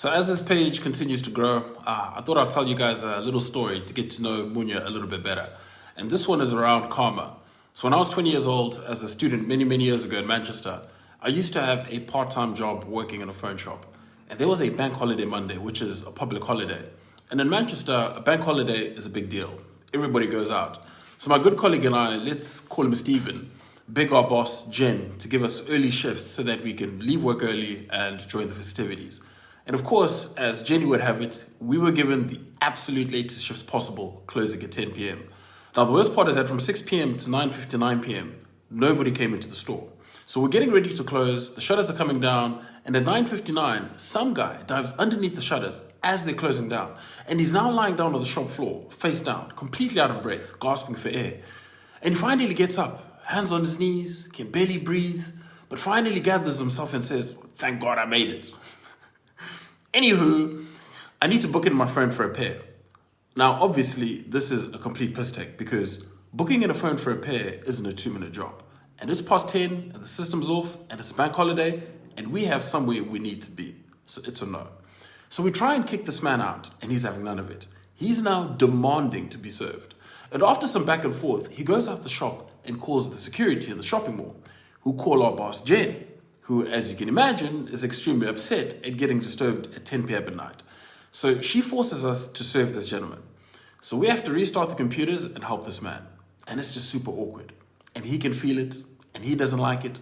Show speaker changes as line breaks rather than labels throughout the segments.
So as this page continues to grow, I thought I'd tell you guys a little story to get to know Munya a little bit better. And this one is around karma. So when I was 20 years old, as a student many years ago in Manchester, I used to have a part-time job working in a phone shop. And there was a bank holiday Monday, which is a public holiday. And in Manchester, a bank holiday is a big deal. Everybody goes out. So my good colleague and I, let's call him Stephen, beg our boss, Jen, to give us early shifts so that we can leave work early and join the festivities. And of course, as Jenny would have it, we were given the absolute latest shifts possible, closing at 10 p.m. Now, the worst part is that from 6 p.m. to 9:59 p.m., nobody came into the store. So we're getting ready to close, the shutters are coming down, and at 9:59, some guy dives underneath the shutters as they're closing down. And he's now lying down on the shop floor, face down, completely out of breath, gasping for air. And he finally gets up, hands on his knees, can barely breathe, but finally gathers himself and says, "Thank God I made it." Anywho, I need to book in my phone for a repair. Now, obviously, this is a complete piss take because booking in a phone for a repair isn't a 2-minute job. And it's past 10 and the system's off and it's a bank holiday and we have somewhere we need to be. So it's a no. So we try and kick this man out and he's having none of it. He's now demanding to be served. And after some back and forth, he goes out the shop and calls the security in the shopping mall, who call our boss, Jen, who, as you can imagine, is extremely upset at getting disturbed at 10 p.m. at night. So she forces us to serve this gentleman. So we have to restart the computers and help this man. And it's just super awkward. And he can feel it, and he doesn't like it.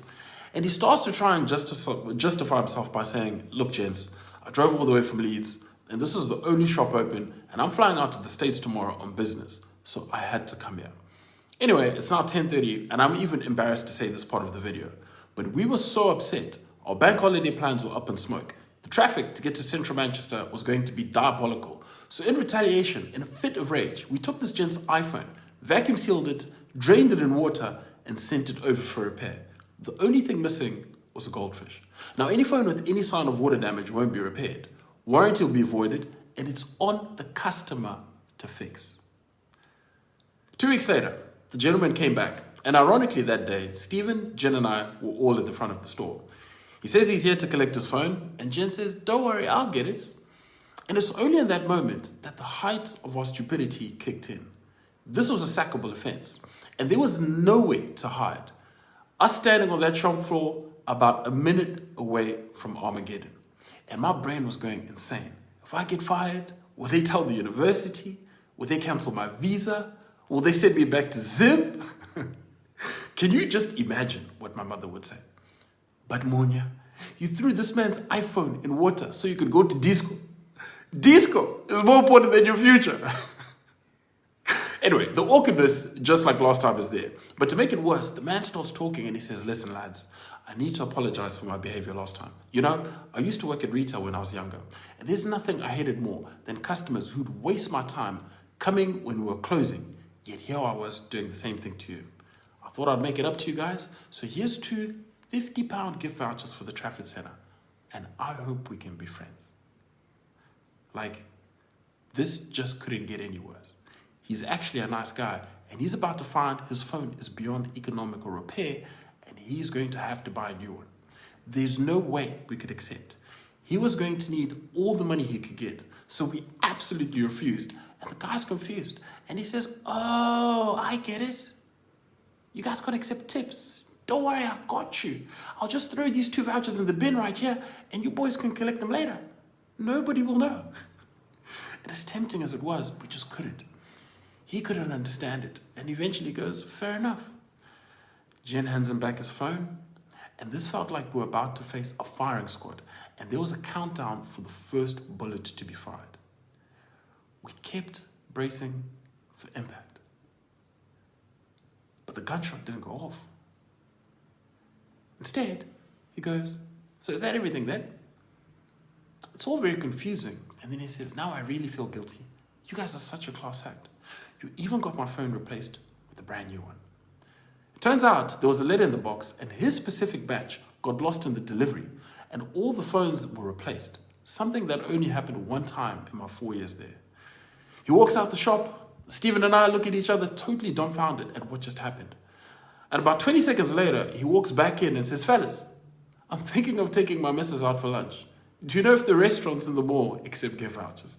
And he starts to try and justify himself by saying, "Look, gents, I drove all the way from Leeds, and this is the only shop open, and I'm flying out to the States tomorrow on business, so I had to come here." Anyway, it's now 10:30, and I'm even embarrassed to say this part of the video. But we were so upset, our bank holiday plans were up in smoke. The traffic to get to central Manchester was going to be diabolical. So in retaliation, in a fit of rage, we took this gent's iPhone, vacuum sealed it, drained it in water, and sent it over for repair. The only thing missing was a goldfish. Now, any phone with any sign of water damage won't be repaired. Warranty will be voided, and it's on the customer to fix. 2 weeks later, the gentleman came back. And ironically that day, Stephen, Jen and I were all at the front of the store. He says he's here to collect his phone, and Jen says, "Don't worry, I'll get it." And it's only in that moment that the height of our stupidity kicked in. This was a sackable offense, and there was nowhere to hide. Us standing on that shop floor about a minute away from Armageddon. And my brain was going insane. If I get fired, will they tell the university? Will they cancel my visa? Will they send me back to Zim? Can you just imagine what my mother would say? "But Munya, you threw this man's iPhone in water so you could go to disco. Disco is more important than your future." Anyway, the awkwardness, just like last time, is there. But to make it worse, the man starts talking and he says, "Listen, lads, I need to apologize for my behavior last time. You know, I used to work at retail when I was younger. And there's nothing I hated more than customers who'd waste my time coming when we were closing. Yet here I was doing the same thing to you. I thought I'd make it up to you guys. So here's 2 £50 gift vouchers for the Trafford Centre. And I hope we can be friends." Like, this just couldn't get any worse. He's actually a nice guy, and he's about to find his phone is beyond economical repair, and he's going to have to buy a new one. There's no way we could accept. He was going to need all the money he could get, so we absolutely refused. And the guy's confused, and he says, "Oh, I get it. You guys can't accept tips. Don't worry, I got you. I'll just throw these 2 vouchers in the bin right here, and you boys can collect them later. Nobody will know." And as tempting as it was, we just couldn't. He couldn't understand it, and eventually goes, "Fair enough." Jen hands him back his phone, and this felt like we were about to face a firing squad, and there was a countdown for the first bullet to be fired. We kept bracing for impact, but the gunshot didn't go off. Instead, he goes, "So is that everything then?" It's all very confusing, and then he says, "Now I really feel guilty. You guys are such a class act. You even got my phone replaced with a brand new one." It turns out there was a letter in the box, and his specific batch got lost in the delivery, and all the phones were replaced, something that only happened one time in my 4 years there. He walks out the shop. Stephen and I look at each other, totally dumbfounded at what just happened. And about 20 seconds later, he walks back in and says, "Fellas, I'm thinking of taking my missus out for lunch. Do you know if the restaurants in the mall accept gift vouchers?